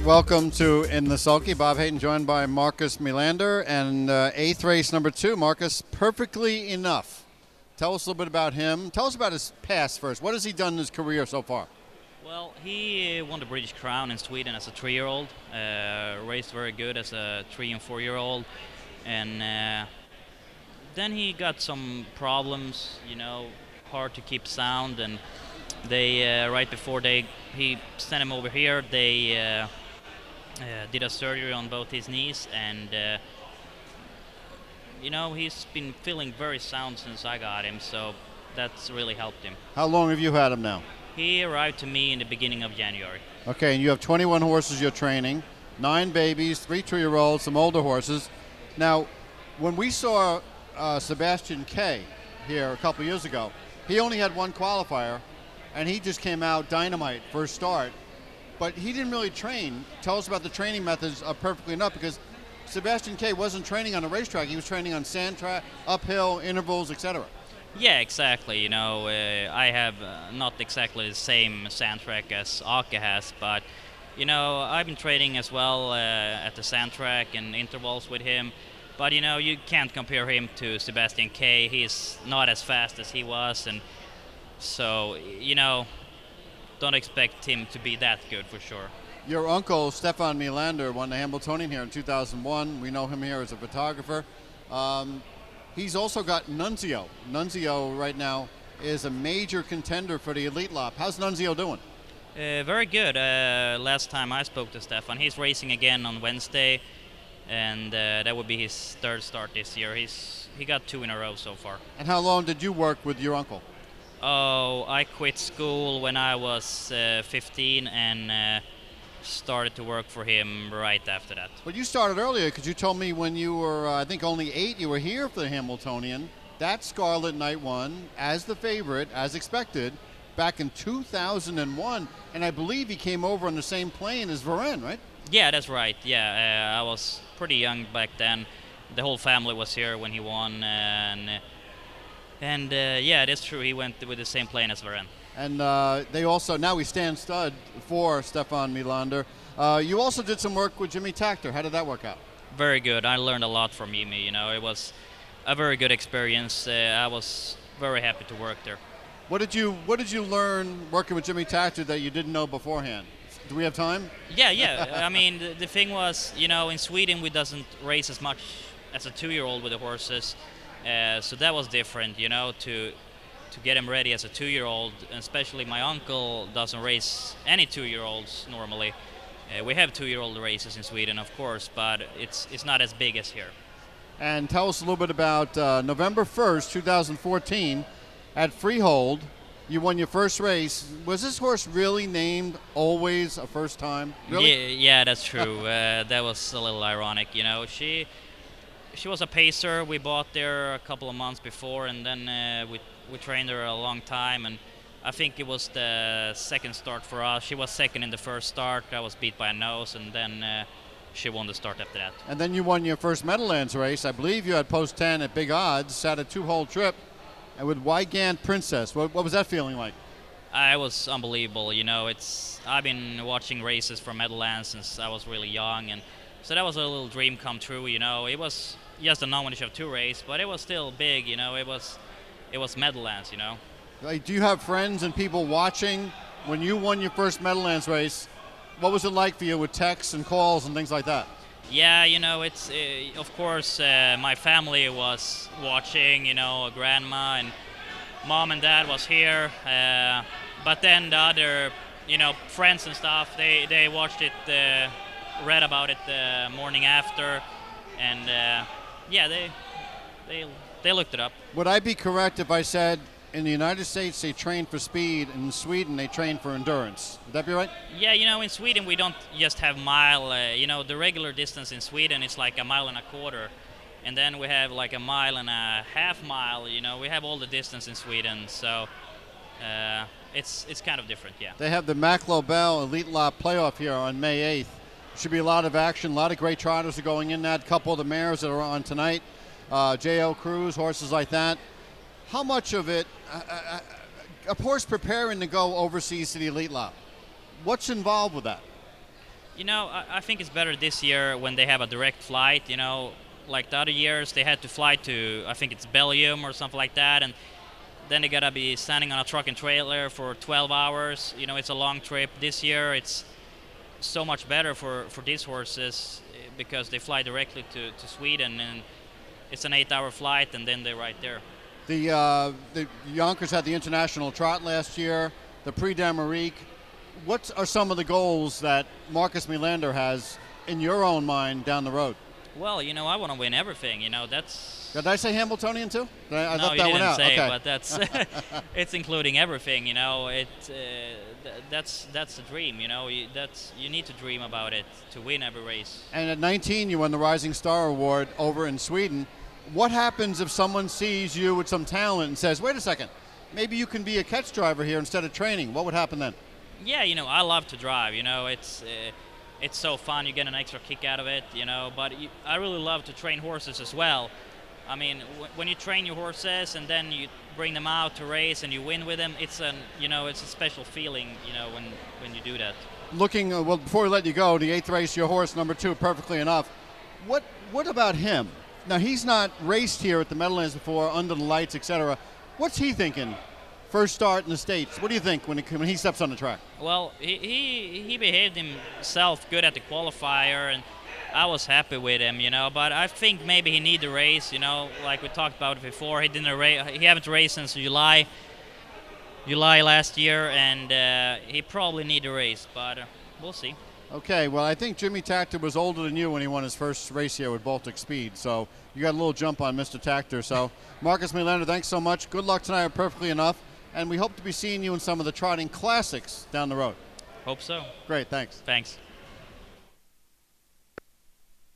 Welcome to In the Sulky. Bob Hayden joined by Marcus Melander, and eighth race number 2. Marcus, Perfectly Enough. Tell us a little bit about him. Tell us about his past first. What has he done in his career so far? Well, he won the British Crown in Sweden as a 3-year-old, raced very good as a 3 and 4-year-old, and then he got some problems, hard to keep sound, and they right before he sent him over here, they did a surgery on both his knees, and he's been feeling very sound since I got him, so that's really helped him. How long have you had him now? He arrived to me in the beginning of January. Okay, and you have 21 horses you're training, 9 babies, 3 2-year-olds, some older horses. Now, when we saw Sebastian K here a couple years ago, he only had one qualifier, and he just came out dynamite first start. But he didn't really train. Tell us about the training methods of Perfectly Enough, because Sebastian K wasn't training on a racetrack. He was training on sand track, uphill, intervals, etc. Yeah, exactly. I have not exactly the same sand track as Ake has, but I've been training as well at the sand track and intervals with him. But you can't compare him to Sebastian K. He's not as fast as he was, and so don't expect him to be that good for sure. Your uncle, Stefan Melander, won the Hamiltonian here in 2001. We know him here as a photographer. He's also got Nunzio. Nunzio right now is a major contender for the Elite Lop. How's Nunzio doing? Very good. Last time I spoke to Stefan, he's racing again on Wednesday, and that would be his 3rd start this year. He got 2 in a row so far. And how long did you work with your uncle? Oh, I quit school when I was 15 and started to work for him right after that. But you started earlier, because you told me when you were, I think, only 8, you were here for the Hamiltonian. That Scarlet Knight won as the favorite, as expected, back in 2001. And I believe he came over on the same plane as Varenne, right? Yeah, that's right. Yeah, I was pretty young back then. The whole family was here when he won, and yeah, it is true. He went with the same plane as Varenne. And they also, now we stand stud for Stefan Melander. You also did some work with Jimmy Takter. How did that work out? Very good. I learned a lot from Jimmy. It was a very good experience. I was very happy to work there. What did you learn working with Jimmy Takter that you didn't know beforehand? Do we have time? Yeah. I mean, the thing was, in Sweden we doesn't race as much as a 2-year-old with the horses. So that was different, to get him ready as a 2-year-old, and especially my uncle doesn't race any 2-year-olds normally. We have 2-year-old races in Sweden, of course, but it's not as big as here. And tell us a little bit about November 1st, 2014, at Freehold. You won your first race. Was this horse really named Always a First Time? Really? Yeah, that's true. That was a little ironic, She was a pacer. We bought there a couple of months before, and then we trained her a long time, and I think it was the 2nd start for us. She was 2nd in the 1st start. I was beat by a nose, and then she won the start after that. And then you won your first Meadowlands race. I believe you had post 10 at big odds, sat a 2-hole trip, and with Wygant Princess. What was that feeling like? It was unbelievable. I've been watching races from Meadowlands since I was really young, and so that was a little dream come true. It was just a nomination of 2 race, but it was still big. It was Meadowlands. Like, do you have friends and people watching when you won your first Meadowlands race? What was it like for you with texts and calls and things like that? Yeah, it's of course my family was watching. Grandma and mom and dad was here, but then the other friends and stuff, they watched it, read about it the morning after, and yeah, they looked it up. Would I be correct if I said in the United States they train for speed, and in Sweden they train for endurance? Would that be right? Yeah, in Sweden we don't just have mile. The regular distance in Sweden is like 1.25 miles, and then we have like 1.5 miles. We have all the distance in Sweden, so it's kind of different. Yeah. They have the Mac Lobel Elite Lop playoff here on May 8th. Should be a lot of action. A lot of great trotters are going in that. Couple of the mares that are on tonight. J.L. Cruz, horses like that. How much of it, a horse preparing to go overseas to the Elite Lop, what's involved with that? You know, I think it's better this year when they have a direct flight. You know, like the other years they had to fly to, I think it's Belgium or something like that, and then they gotta be standing on a truck and trailer for 12 hours. You know, it's a long trip. This year it's so much better for these horses because they fly directly to Sweden, and it's an 8-hour flight, and then they're right there. The Yonkers had the international trot last year, the Prix d'Amérique. What are some of the goals that Marcus Melander has in your own mind down the road? Well, you know, I want to win everything. You know, that's. Did I say Hamiltonian too? I no, left you that one didn't out. say, Okay. but that's it's including everything. You know, that's the dream. You know, you need to dream about it to win every race. And at 19, you won the Rising Star Award over in Sweden. What happens if someone sees you with some talent and says, "Wait a second, maybe you can be a catch driver here instead of training"? What would happen then? Yeah, you know, I love to drive. You know, it's so fun. You get an extra kick out of it. You know, but I really love to train horses as well. I mean, when you train your horses and then you bring them out to race and you win with them, it's a special feeling. You know, when you do that. Looking well, before we let you go, the 8th race, your horse number 2, Perfectly Enough. What about him? Now he's not raced here at the Meadowlands before, under the lights, etc. What's he thinking? First start in the States. What do you think when he steps on the track? Well, he behaved himself good at the qualifier, and I was happy with him, you know. But I think maybe he need to race, you know, like we talked about before. He haven't raced since July last year, and he probably need to race. But we'll see. Okay, well, I think Jimmy Tactor was older than you when he won his first race here with Baltic Speed, so you got a little jump on Mr. Tactor. So, Marcus Melander, thanks so much. Good luck tonight at Perfectly Enough, and we hope to be seeing you in some of the trotting classics down the road. Hope so. Great, thanks. Thanks.